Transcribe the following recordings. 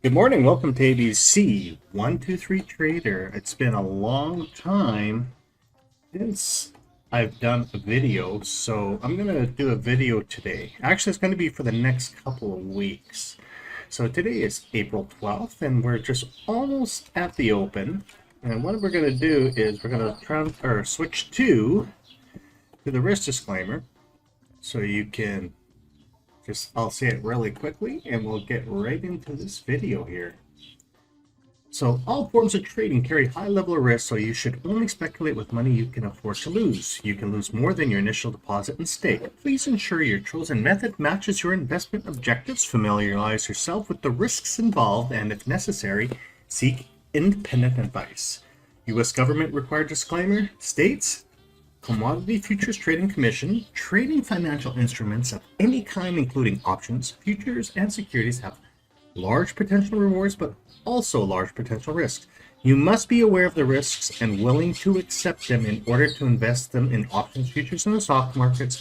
Good morning. Welcome to ABC 123 Trader. It's been a long time since I've done a video, so I'm going to do a video today. Actually, it's going to be for the next couple of weeks. So today is April 12th, and we're just almost at the open. And what we're going to do is we're going to switch to the risk disclaimer, so you can I'll say it really quickly and we'll get right into this video here. So all forms of trading carry high level of risk, so you should only speculate with money you can afford to lose. You can lose more than your initial deposit and stake. Please ensure your chosen method matches your investment objectives. Familiarize yourself with the risks involved and, if necessary, seek independent advice. U.S. government required disclaimer states, Commodity Futures Trading Commission, trading financial instruments of any kind, including options, futures, and securities, have large potential rewards, but also large potential risks. You must be aware of the risks and willing to accept them in order to invest them in options, futures, and the stock markets.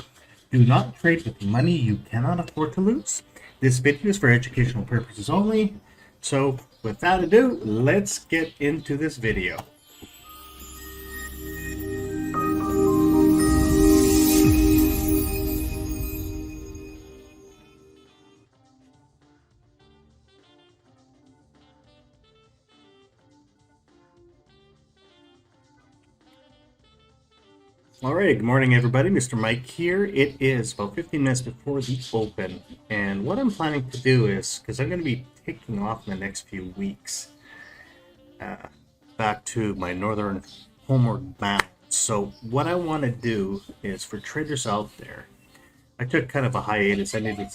Do not trade with money you cannot afford to lose. This video is for educational purposes only. So, without ado, let's get into this video. All right, good morning, everybody. Mr. Mike here. It is about 15 minutes before the open, and what I'm planning to do is, because I'm going to be taking off in the next few weeks, back to my northern homeward bound. So what I want to do is, for traders out there, I took kind of a hiatus. I needed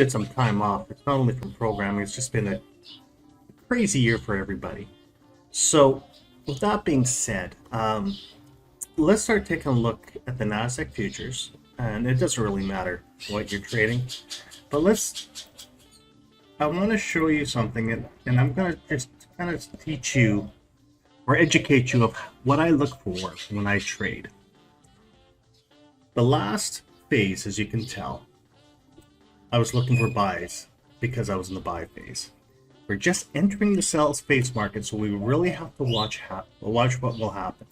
some time off. It's not only from programming; it's just been a crazy year for everybody. So with that being said, let's start taking a look at the Nasdaq futures, and it doesn't really matter what you're trading, but I want to show you something, and I'm going to just kind of teach you or educate you of what I look for when I trade. The last phase, as you can tell, I was looking for buys because I was in the buy phase. We're just entering the sell phase market, so we really have to watch what will happen.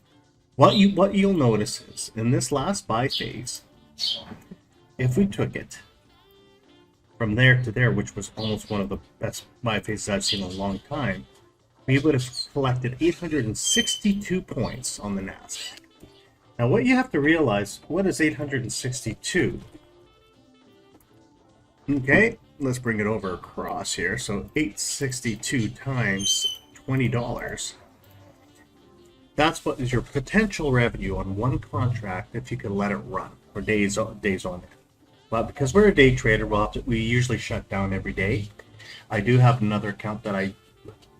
What you'll notice is, in this last buy phase, if we took it from there to there, which was almost one of the best buy phases I've seen in a long time, we would have collected 862 points on the Nasdaq. Now, what you have to realize, what is 862? Okay, let's bring it over across here. So 862 times $20. That's what is your potential revenue on one contract if you can let it run, or days on it. But because we're a day trader, we usually shut down every day. I do have another account that I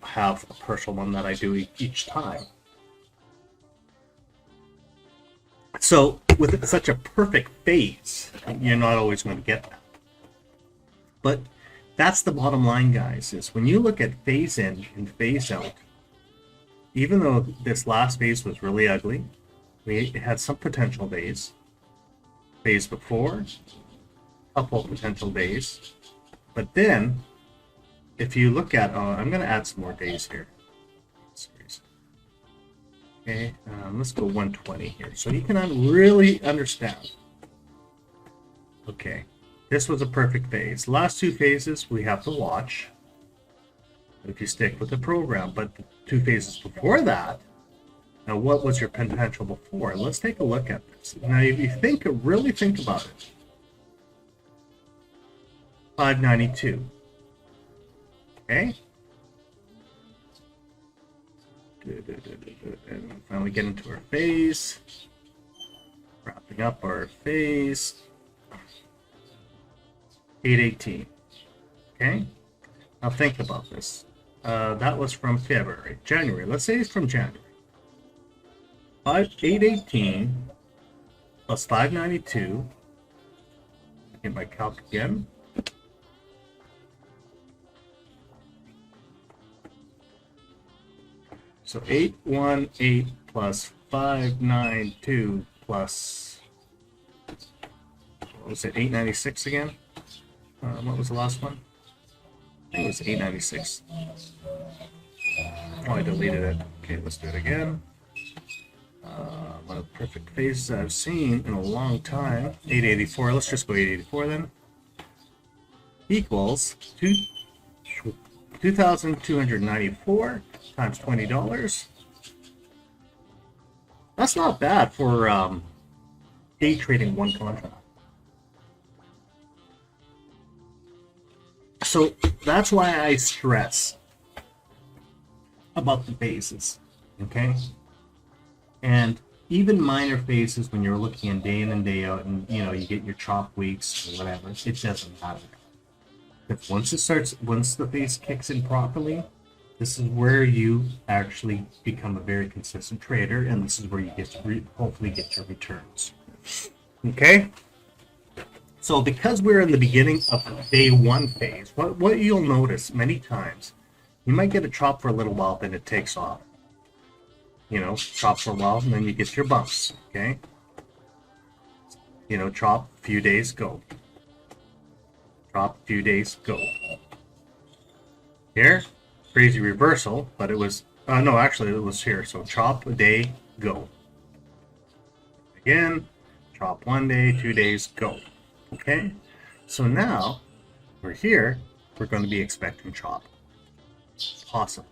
have, a personal one that I do each time. So with such a perfect phase, you're not always going to get that. But that's the bottom line, guys, is when you look at phase in and phase out, even though this last phase was really ugly, we had some potential days. Phase before, a couple of potential days. But then, if you look at, I'm going to add some more days here. Okay, let's go 120 here, so you can really understand. Okay, this was a perfect phase. Last two phases we have to watch if you stick with the program, but the two phases before that, now what was your potential before? Let's take a look at this. Now, if you really think about it, 592. Okay. And finally get into our phase. Wrapping up our phase. 818. Okay. Now think about this. That was from January. Let's say it's from January. 818 plus 592. Get my calc again. So 818 plus 592 plus, what was it, 896 again? What was the last one? think it was 896. Oh, I deleted it. Okay, let's do it again. One of the perfect phases I've seen in a long time. 884. Let's just go 884 then. Equals 2,294 times $20. That's not bad for day trading one contract. So that's why I stress about the phases, okay? And even minor phases when you're looking in day in and day out, and you know you get your chop weeks or whatever, it doesn't matter. If once the phase kicks in properly, this is where you actually become a very consistent trader, and this is where you get to hopefully get your returns. Okay. So because we're in the beginning of day one phase, what you'll notice many times, you might get a chop for a little while, then it takes off. You know, chop for a while, and then you get your bumps, okay? You know, chop, a few days, go. Chop, a few days, go. Here, crazy reversal, but it was, no, actually it was here. So chop, a day, go. Again, chop 1 day, 2 days, go. Okay, so now we're here, we're going to be expecting chop, possibly.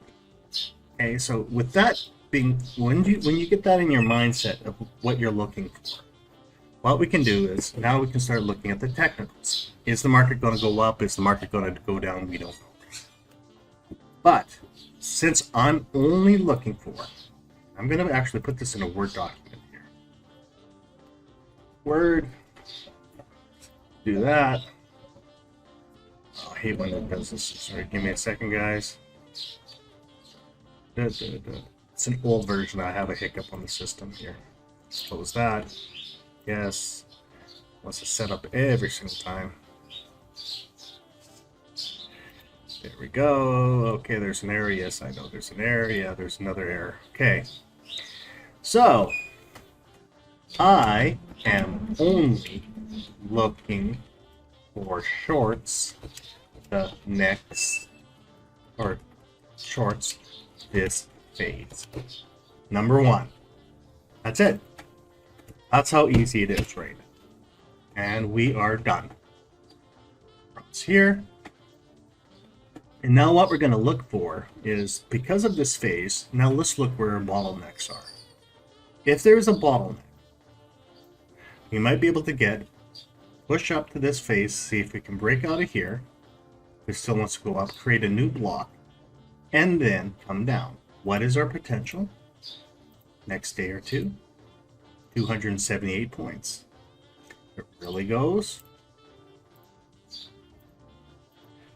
Okay, so with that being, when you get that in your mindset of what you're looking for, what we can do is now we can start looking at the technicals. Is the market going to go up? Is the market going to go down? We don't know. But since I'm only looking for, I'm going to actually put this in a Word document here. Word. Do that. Oh, I hate when it does this. Sorry, give me a second, guys. It's an old version. I have a hiccup on the system here. Let's close that. Yes. Wants to set up every single time. There we go. Okay, there's an error. Yes, I know there's an error. Yeah, there's another error. Okay. So, I am only looking for shorts the next, or shorts this phase. Number one. That's it. That's how easy it is right now. And we are done. It's here. And now what we're going to look for is, because of this phase, now let's look where bottlenecks are. If there's a bottleneck, we might be able to push up to this phase, see if we can break out of here. If it still wants to go up, create a new block, and then come down. What is our potential? Next day or two, 278 points. It really goes.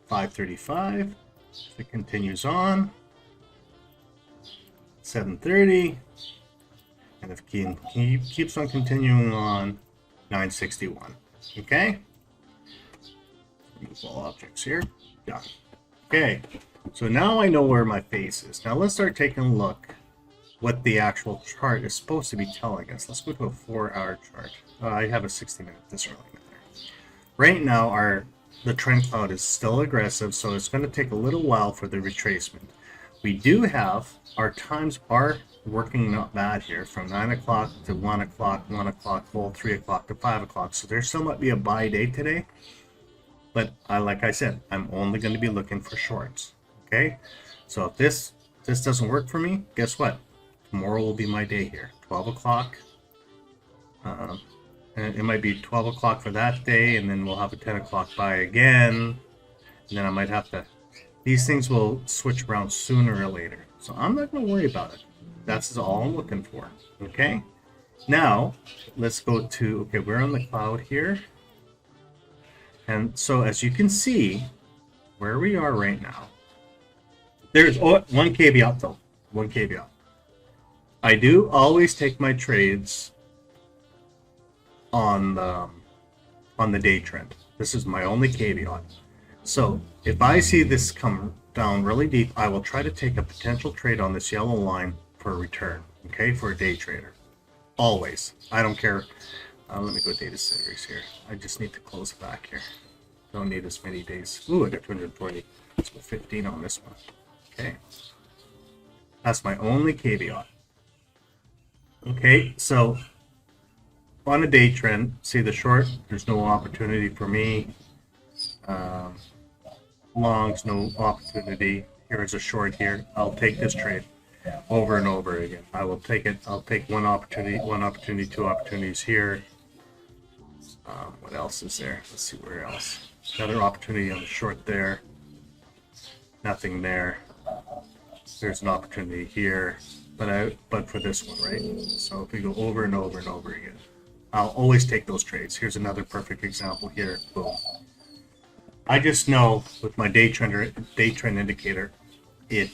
535. It continues on. 730. And if it keeps on continuing on, 961. Okay? Remove all objects here. Done. Okay. So now I know where my face is. Now let's start taking a look what the actual chart is supposed to be telling us. Let's go to a 4-hour chart. I have a 60-minute. This really matter. Right now, the trend cloud is still aggressive, so it's going to take a little while for the retracement. We do have, our times are working not bad here, from 9 o'clock to 1 o'clock, 1 o'clock, full 3 o'clock to 5 o'clock. So there still might be a buy day today. But like I said, I'm only going to be looking for shorts. Okay? So if this doesn't work for me, guess what? Tomorrow will be my day here. 12 o'clock. And it might be 12 o'clock for that day, and then we'll have a 10 o'clock buy again. And then I might have to... These things will switch around sooner or later. So I'm not going to worry about it. That's all I'm looking for. Okay? Now, let's go to... Okay, we're on the cloud here. And so as you can see, where we are right now, there's one caveat though. One caveat. I do always take my trades on the day trend. This is my only caveat. So if I see this come down really deep, I will try to take a potential trade on this yellow line for a return. Okay, for a day trader. Always. I don't care. Let me go data series here. I just need to close it back here. Don't need as many days. Ooh, I got 220. Let's put 15 on this one. Okay. That's my only caveat. Okay, so on a day trend, see the short, there's no opportunity for me. Longs, no opportunity. Here is a short here. I'll take this trade over and over again. I will take it. I'll take one opportunity, two opportunities here. What else is there? Let's see where else. Another opportunity on the short there. Nothing there. There's an opportunity here, but for this one, right? So if we go over and over and over again, I'll always take those trades. Here's another perfect example here. Boom. I just know with my day trend indicator, it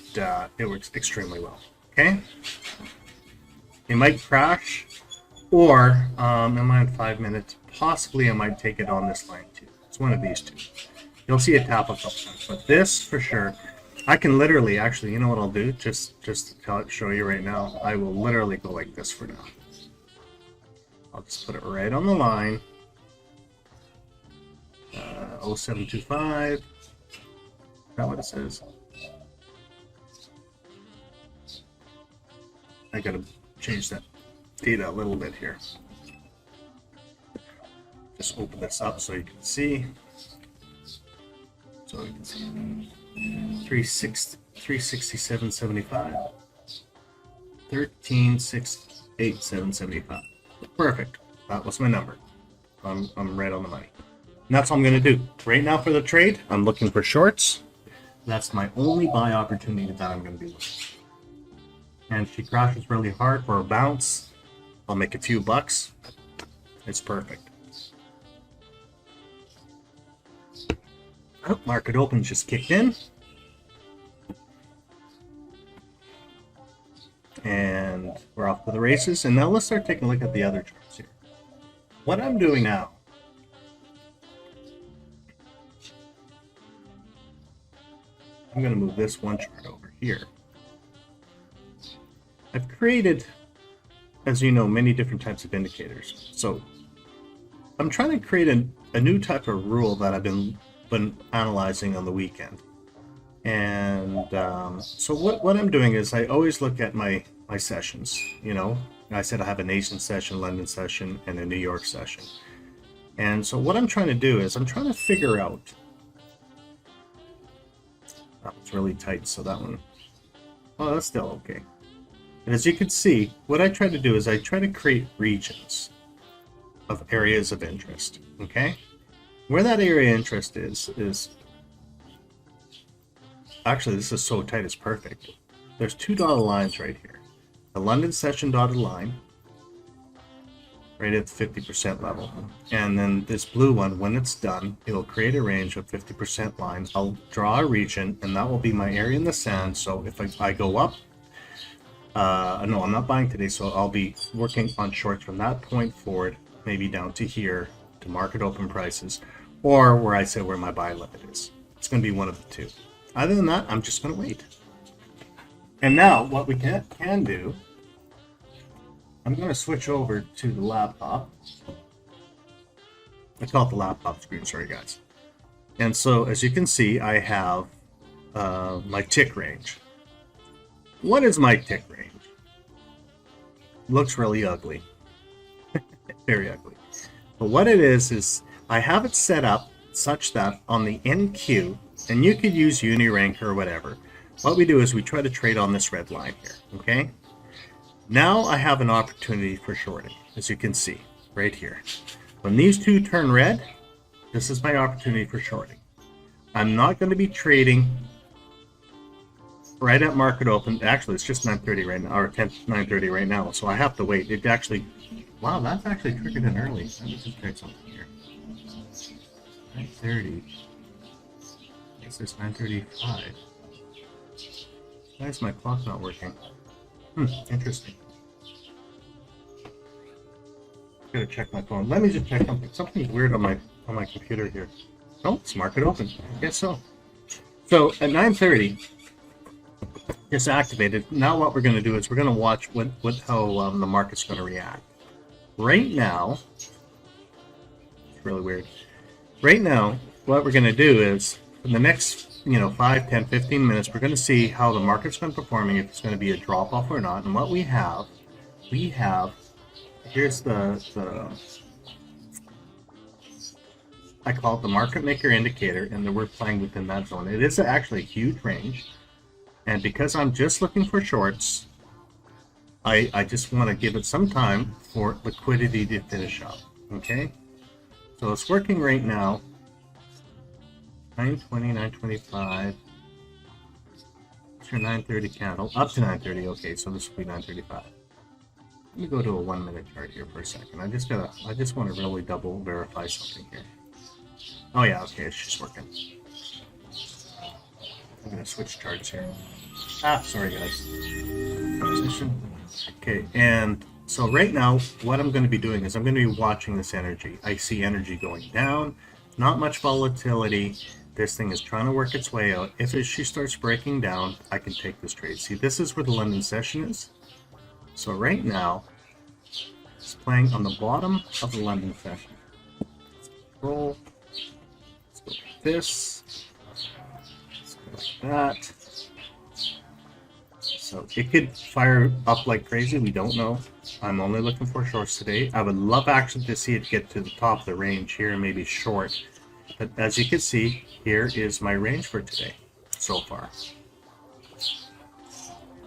works extremely well. Okay. It might crash, or am I on 5 minutes? Possibly, I might take it on this line too. It's one of these two. You'll see it tap a couple times, but this for sure. I can literally, actually, you know what I'll do? Just to show you right now, I will literally go like this for now. I'll just put it right on the line. 0725. Is that what it says? I gotta change that data a little bit here. Just open this up so you can see. So you can see 367.75, 13,687.75. Perfect. That was my number. I'm right on the money. And that's all I'm going to do. Right now for the trade, I'm looking for shorts. That's my only buy opportunity that I'm going to be looking. And if she crashes really hard for a bounce, I'll make a few bucks. It's perfect. Oh, market open just kicked in. And we're off to the races. And now let's start taking a look at the other charts here. What I'm doing now, I'm going to move this one chart over here. I've created, as you know, many different types of indicators. So I'm trying to create a new type of rule that I've been analyzing on the weekend. And so what I'm doing is I always look at my sessions. You know, I said I have an Asian session, London session, and a New York session. And so what I'm trying to do is I'm trying to figure out. That was really tight, so that one, oh, that's still okay. And as you can see, what I try to do is I try to create regions of areas of interest. Okay, where that area of interest is actually, this is so tight, it's perfect. There's two dotted lines right here. The London session dotted line, right at the 50% level. And then this blue one, when it's done, it'll create a range of 50% lines. I'll draw a region, and that will be my area in the sand. So if I go up, no, I'm not buying today, so I'll be working on shorts from that point forward, maybe down to here, to market open prices, or where I say where my buy limit is. It's going to be one of the two. Other than that, I'm just going to wait. And now, what we can do, I'm going to switch over to the laptop. I call it the laptop screen, sorry guys. And so, as you can see, I have my tick range. What is my tick range? Looks really ugly. Very ugly. But what it is I have it set up such that on the NQ, and you could use Unirank or whatever, what we do is we try to trade on this red line here, okay? Now I have an opportunity for shorting, as you can see, right here. When these two turn red, this is my opportunity for shorting. I'm not going to be trading right at market open. Actually, it's just 9:30 right now, or 9:30 right now, so I have to wait. It actually, wow, that's actually triggered in early. Let me just check something here. 9:30. It says 9:35. Why is my clock not working? Interesting. Gotta check my phone. Let me just check something. Something's weird on my computer here. Oh, it's market open. I guess so. So at 9:30, it's activated. Now what we're going to do is we're going to watch how the market's going to react. Right now, it's really weird. Right now, what we're going to do is in the next 5, 10, 15 minutes, we're going to see how the market's been performing, if it's going to be a drop off or not. And what we have, here's the I call it the market maker indicator, and then we're playing within that zone. It is actually a huge range, and because I'm just looking for shorts, I just want to give it some time for liquidity to finish up. Okay, so it's working right now. 920, 925. What's your 930 candle? Up to 930. Okay, so this will be 935. Let me go to a 1 minute chart here for a second. I just want to really double verify something here. Oh yeah, okay, it's just working. I'm gonna switch charts here. Sorry guys. Transition. Okay, and so right now, what I'm going to be doing is I'm going to be watching this energy. I see energy going down, not much volatility. This thing is trying to work its way out. If she starts breaking down, I can take this trade. See, this is where the London session is. So right now, it's playing on the bottom of the London session. Roll. Let's go like this. Let's go like that. So it could fire up like crazy. We don't know. I'm only looking for shorts today. I would love actually to see it get to the top of the range here and maybe short. But as you can see, here is my range for today so far.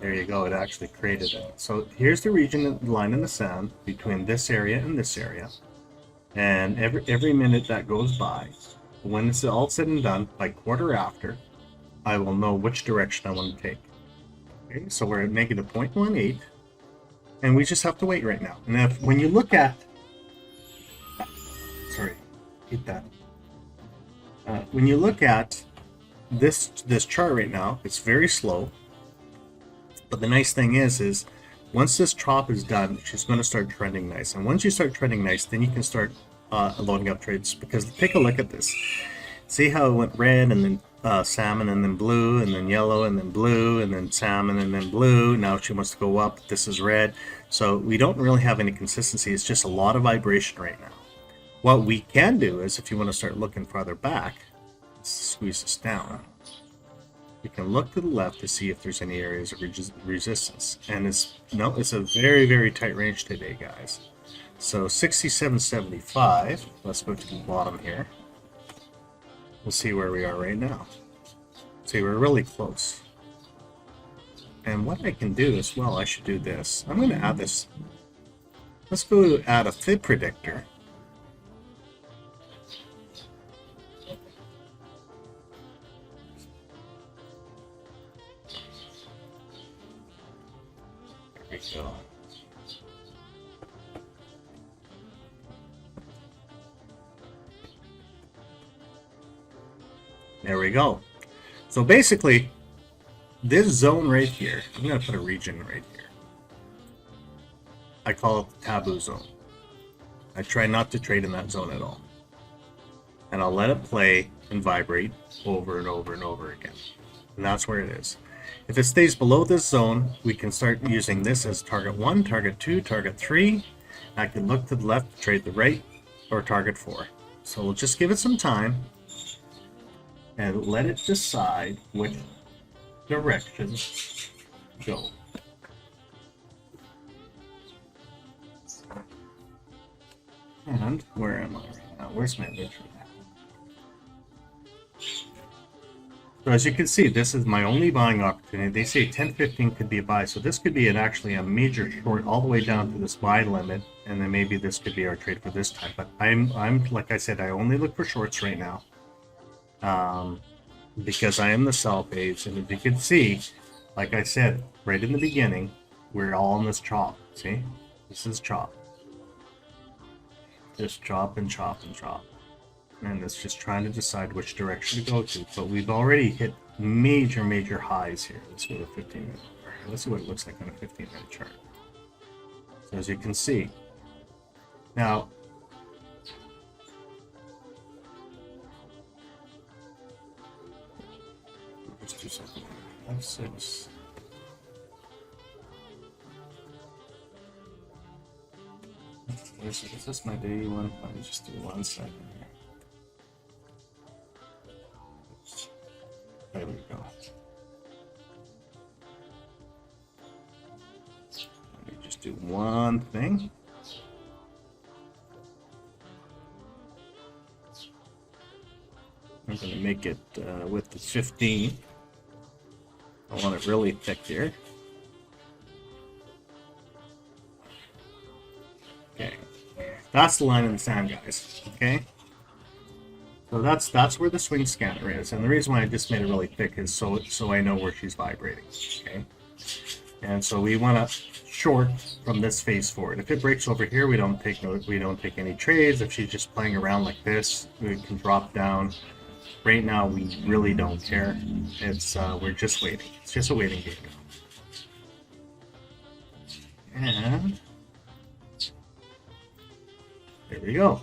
There you go. It actually created it. So here's the region line in the sand between this area and this area. And every minute that goes by, when it's all said and done, by quarter after, I will know which direction I want to take. Okay, so we're at negative 0.18, and we just have to wait right now. And when you look at, when you look at this chart right now, it's very slow. But the nice thing is once this chop is done, she's going to start trending nice. And once you start trending nice, then you can start loading up trades. Because take a look at this. See how it went red and then salmon and then blue and then yellow and then blue and then salmon and then blue. Now she wants to go up. This is red. So we don't really have any consistency. It's just a lot of vibration right now. What we can do is, if you want to start looking farther back, let's squeeze this down. You can look to the left to see if there's any areas of resistance. And it's a very, very tight range today, guys. So 67.75. Let's go to the bottom here. We'll see where we are right now. See, we're really close. And what I can do as well, I should do this. I'm going to add this. Let's go add a fib predictor. There we go. There we go. So basically, this zone right here, I'm going to put a region right here. I call it the taboo zone. I try not to trade in that zone at all. And I'll let it play and vibrate over and over and over again. And that's where it is. If it stays below this zone, we can start using this as target 1, target 2, target 3. I can look to the left, trade the right, or target 4. So we'll just give it some time and let it decide which direction go. And where am I right now? Where's my lid? So as you can see, this is my only buying opportunity. They say 10.15 could be a buy, so this could be actually a major short all the way down to this buy limit, and then maybe this could be our trade for this time. But I'm like I said, I only look for shorts right now, because I am the sell page, and as you can see, like I said right in the beginning, we're all in this chop. See, this is chop. Just chop and chop and chop. And it's just trying to decide which direction to go to. But we've already hit major highs here. Let's go to 15 minute. Let's see what it looks like on a 15-minute chart. So as you can see, now let's do something. 6. Is this my daily one? Let me just do 1 second here. do one thing. I'm going to make it width is 15. I want it really thick here. Okay, that's the line in the sand, guys. Okay, so that's where the swing scanner is, and the reason why I just made it really thick is so I know where she's vibrating. Okay, and so we want to short from this face forward. If it breaks over here, we don't take any trades. If she's just playing around like this, we can drop down. Right now, we really don't care. It's we're just waiting. It's just a waiting game. And there we go.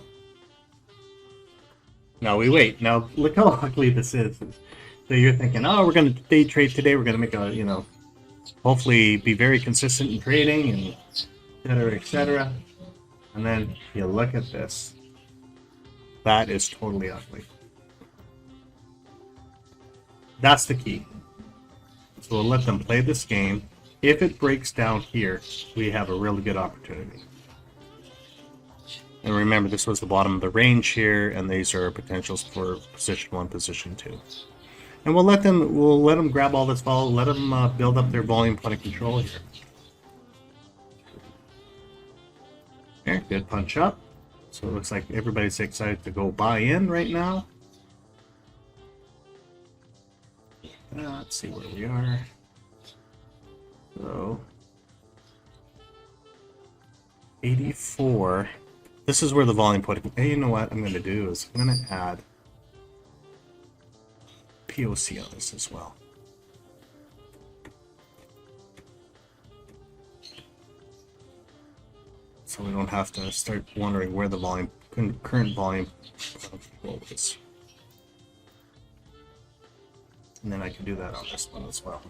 Now we wait. Now look how ugly this is. So you're thinking, oh, we're going to day trade today. We're going to make a, you know, hopefully be very consistent in trading and et cetera, et cetera. And then you look at this. That is totally ugly. That's the key. So we'll let them play this game. If it breaks down here, we have a really good opportunity. And remember, this was the bottom of the range here, and these are potentials for position 1, position 2. And we'll let them grab all this vol, let them build up their volume point of control here. Okay, good punch up. So it looks like everybody's excited to go buy in right now. Let's see where we are. So 84. This is where the volume point. Hey, you know what I'm going to do is I'm going to add POC on this as well. So we don't have to start wondering where the volume, current volume is. And then I can do that on this one as well.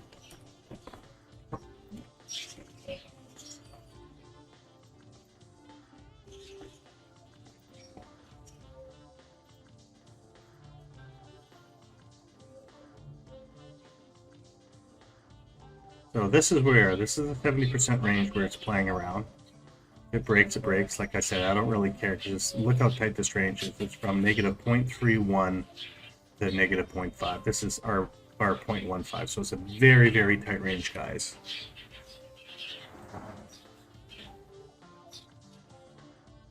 So this is where, this is the 70% range where it's playing around. If it breaks, it breaks. Like I said, I don't really care because look how tight this range is. It's from negative 0.31 to negative 0.5. This is our 0.15. So it's a very, very tight range, guys.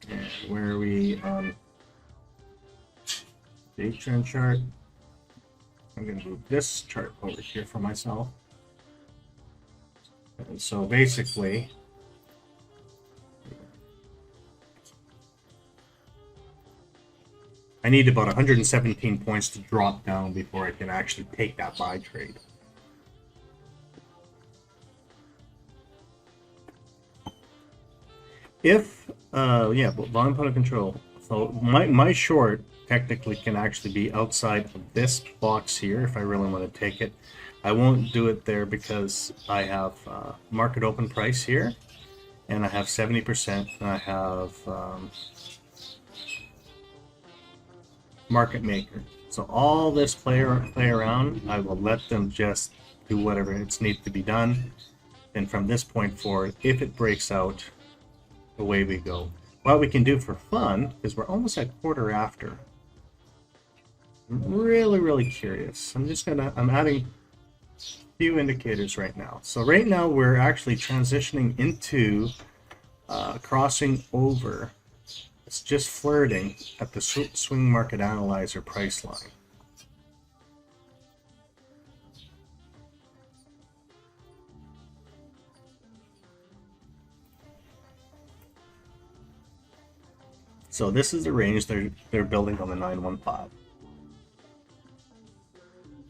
And where are we on day trend chart? I'm going to move this chart over here for myself. And so basically, I need about 117 points to drop down before I can actually take that buy trade. If, yeah, but volume point of control. So my short technically can actually be outside of this box here if I really want to take it. I won't do it there because I have market open price here, and I have 70%, and I have market maker. So all this play around, I will let them just do whatever it's needs to be done. And from this point forward, if it breaks out, away we go. What we can do for fun is we're almost at quarter after. I'm really, really curious. I'm adding few indicators right now. So right now we're actually transitioning into crossing over. It's just flirting at the swing market analyzer price line. So this is the range they're building on the 915.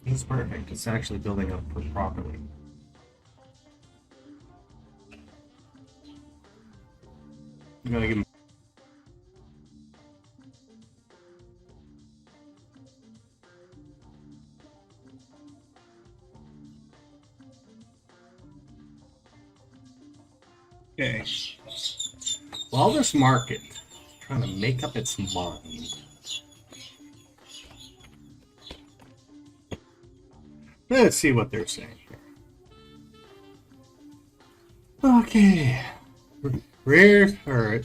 This is perfect. It's actually building up properly. I'm gonna give him. Okay. While this market is trying to make up its mind, let's see what they're saying here. Okay. Rare, or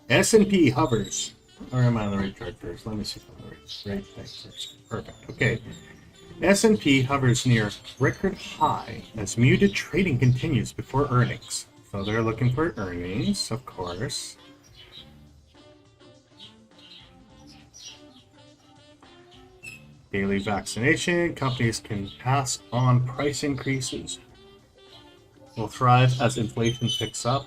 S&P hovers. Or am I on the right chart first? Let me see if I'm on the right thing first. Perfect. Okay. S&P hovers near record high as muted trading continues before earnings. So they're looking for earnings, of course. Daily vaccination. Companies can pass on price increases. Will thrive as inflation picks up.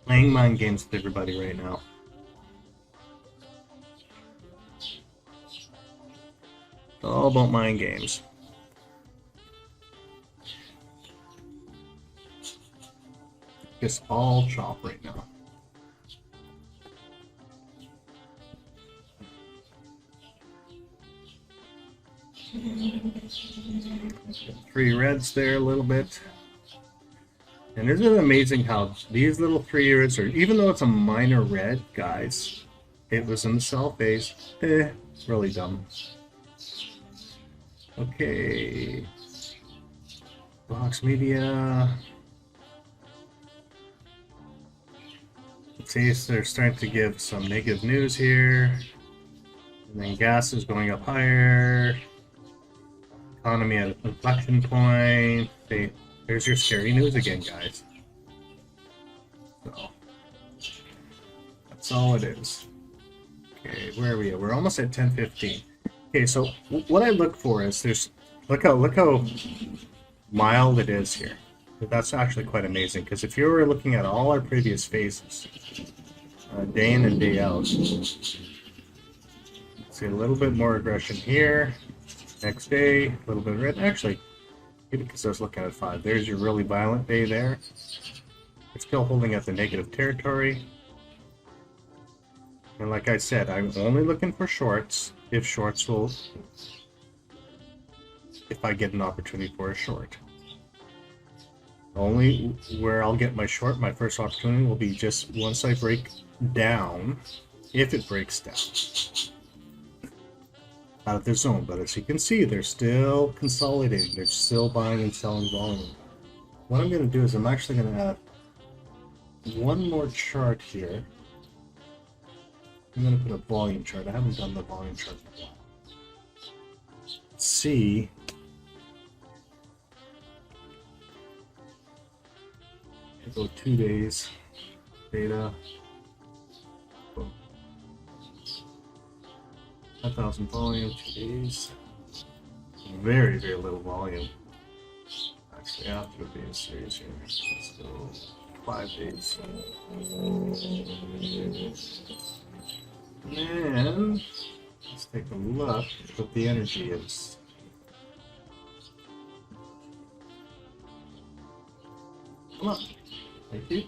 Playing mind games with everybody right now. It's all about mind games. Just all chop right now. Three reds there a little bit. And isn't it amazing how these little 3 reds are, even though it's a minor red, guys, it was in the sell phase. Really dumb. Okay. Vox Media. Let's see if they're starting to give some negative news here. And then gas is going up higher. Economy at an inflection point. There's your scary news again, guys. So that's all it is. Okay, where are we at? We're almost at 10:15. Okay, so what I look for is look how mild it is here. That's actually quite amazing, because if you were looking at all our previous phases, day in and day out, see a little bit more aggression here. Next day, a little bit of red. Actually, maybe because I was looking at 5. There's your really violent day there. It's still holding at the negative territory. And like I said, I'm only looking for shorts if I get an opportunity for a short. Only where I'll get my short, my first opportunity will be just once I break down, if it breaks down out of their zone. But as you can see, they're still consolidating. They're still buying and selling volume. What I'm going to do is I'm actually going to add one more chart here. I'm going to put a volume chart. I haven't done the volume chart in a while. Let's see. I'll go 2 days. Data. 5,000 volume, 2 days. Very, very little volume. Actually, after the base series here. Let's go 5 days. And let's take a look at what the energy is. Come on. Thank you.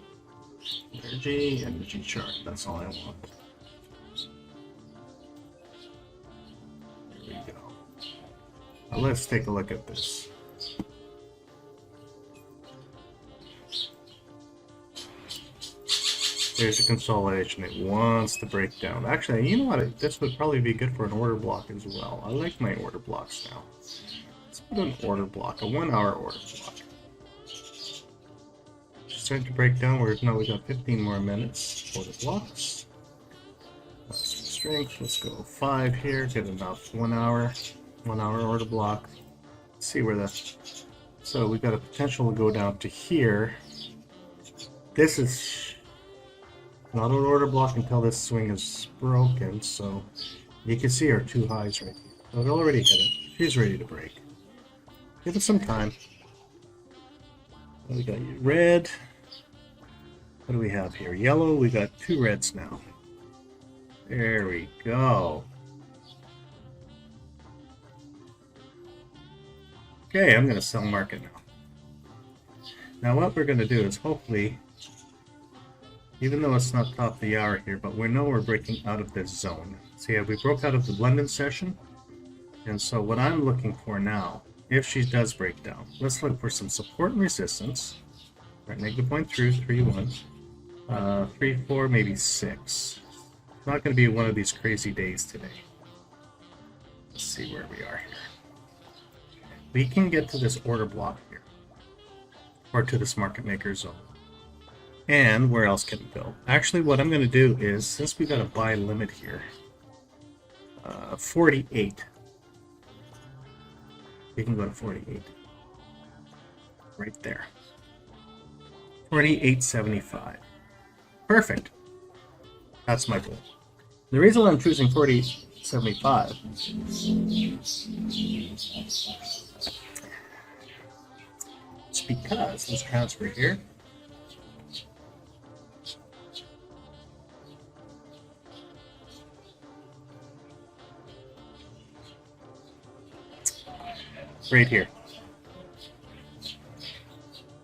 Energy chart. That's all I want. There we go. Now let's take a look at this. There's a consolidation. It wants to break down. Actually, you know what? This would probably be good for an order block as well. I like my order blocks now. Let's put an order block, a 1 hour order block. Starting to break down. We got 15 more minutes for the blocks. Strength. Let's go 5 here. Get enough 1 hour. 1 hour order block. Let's see where that's. So we got a potential to go down to here. This is not an order block until this swing is broken. So you can see our 2 highs right here. So it already hit it. She's ready to break. Give it some time. We got red. What do we have here? Yellow. We got 2 reds now. There we go. Okay, I'm going to sell market now. Now what we're going to do is hopefully, even though it's not top of the hour here, but we know we're breaking out of this zone. See, we broke out of the London session. And so what I'm looking for now, if she does break down, let's look for some support and resistance. Right, negative 0.331, 3, 4, maybe 6. It's not going to be one of these crazy days today. Let's see where we are here. We can get to this order block here. or to this market maker zone. And where else can it go? Actually, what I'm going to do is, since we got a buy limit here, 48. We can go to 48. Right there. 48.75. Perfect. That's my goal. The reason I'm choosing 48.75 is because, let's transfer here. Right here.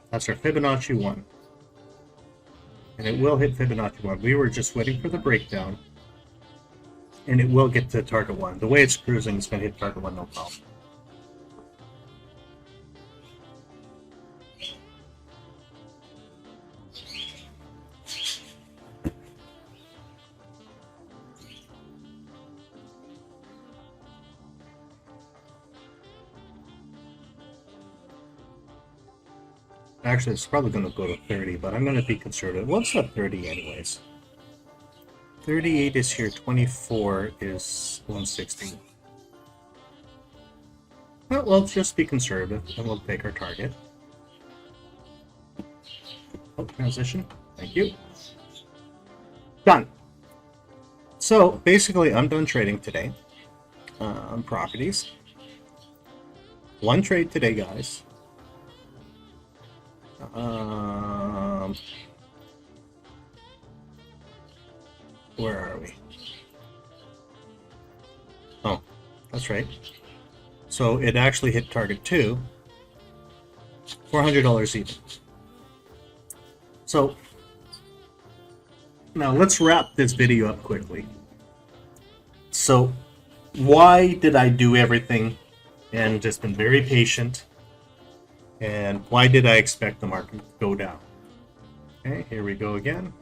That's our Fibonacci 1. And it will hit Fibonacci 1. We were just waiting for the breakdown. And it will get to target 1. The way it's cruising, it's going to hit target 1, no problem. Actually, it's probably going to go to 30, but I'm going to be conservative. What's at 30 anyways? 38 is here, 24 is 160. Well, let's just be conservative, and we'll take our target. Oh, transition. Thank you. Done. So, basically, I'm done trading today on properties. One trade today, guys. Where are we? Oh, that's right. So it actually hit target 2, $400 even. So now let's wrap this video up quickly. So why did I do everything and just been very patient? And why did I expect the market to go down? Okay, here we go again.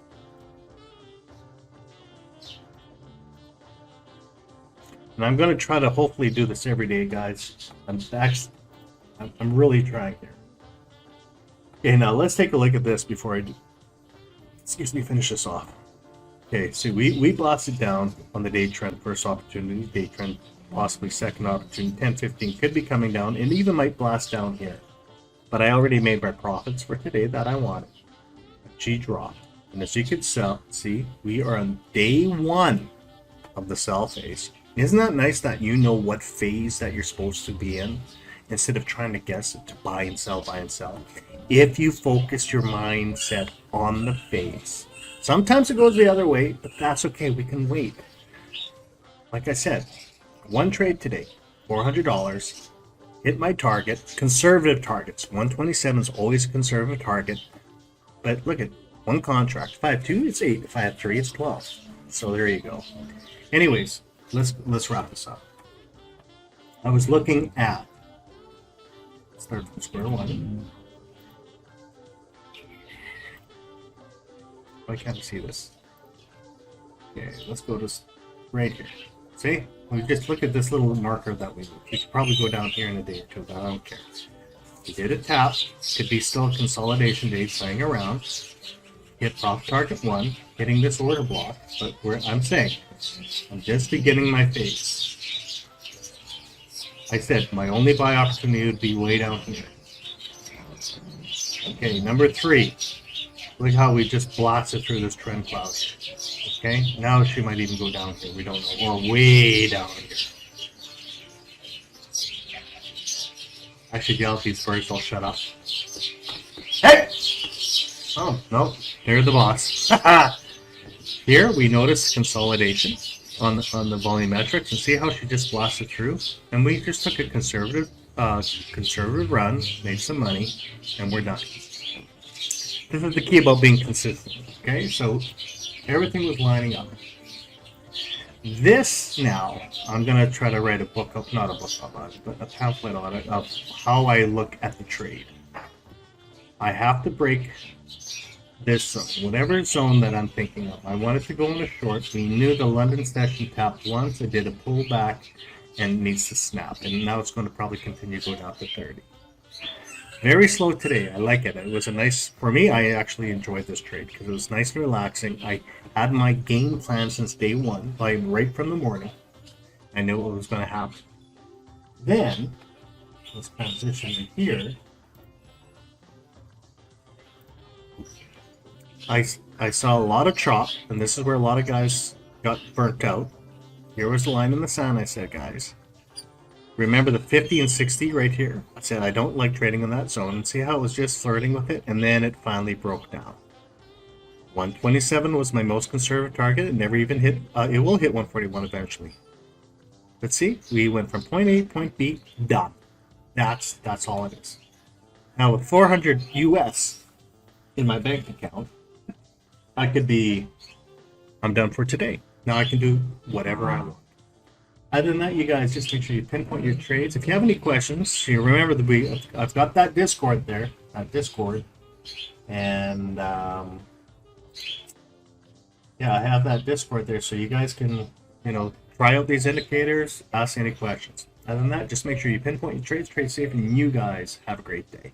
And I'm going to try to hopefully do this every day, guys. I'm really trying here. Okay, now let's take a look at this before I finish this off. Okay, so we blasted down on the day trend, first opportunity, day trend, possibly second opportunity, 10-15 could be coming down, and even might blast down here. But I already made my profits for today that I wanted. G dropped. And as you can see, we are on day 1 of the sell phase. Isn't that nice that you know what phase that you're supposed to be in instead of trying to guess it to buy and sell, buy and sell? If you focus your mindset on the phase. Sometimes it goes the other way, but that's okay. We can wait. Like I said, one trade today, $400. Hit my target, conservative targets. 127 is always a conservative target. But look at one contract, 5.2, it's 8. If I have 3, it's 12. So there you go. Anyways, let's wrap this up. I was looking at, start from square one. Why can't I see this? Okay, let's go to right here. See? We just look at this little marker that we moved. We could probably go down here in a day or two, but I don't care. We did a tap. Could be still a consolidation day playing around. Hit profit target 1, hitting this order block. But where I'm saying, I'm just beginning my phase. I said my only buy opportunity would be way down here. Okay, number 3. Look how we just blasted through this trend cloud. Okay, now she might even go down here. We don't know. Or way down here. I should yell at these birds. I'll shut up. Hey! Oh, no. They're the boss. Here we notice consolidation on the volumetrics, and see how she just blasted through. And we just took a conservative run, made some money, and we're done. This is the key about being consistent. Okay, so everything was lining up. This now, I'm going to try to write a book up, not a book on it, but a pamphlet on it of how I look at the trade. I have to break this zone, whatever zone that I'm thinking of. I wanted to go in a short. We knew the London session tapped once. It did a pullback and needs to snap. And now it's going to probably continue to go down to 30. Very slow today. I like it. It was a nice, for me, I actually enjoyed this trade because it was nice and relaxing. I had my game plan since day one, like right from the morning. I knew what was going to happen. Then, let's transition in here. I saw a lot of chop, and this is where a lot of guys got burnt out. Here was the line in the sand, I said, guys. Remember the 50 and 60 right here? I said I don't like trading in that zone. And see how it was just flirting with it? And then it finally broke down. 127 was my most conservative target. It never even hit. It will hit 141 eventually. But see, we went from point A, point B, done. That's all it is. Now with 400 US in my bank account, I'm done for today. Now I can do whatever I want. Other than that, you guys just make sure you pinpoint your trades. If you have any questions, you remember that I've got that Discord there, and yeah, I have that Discord there, so you guys can, try out these indicators, ask any questions. Other than that, just make sure you pinpoint your trades, trade safe, and you guys have a great day.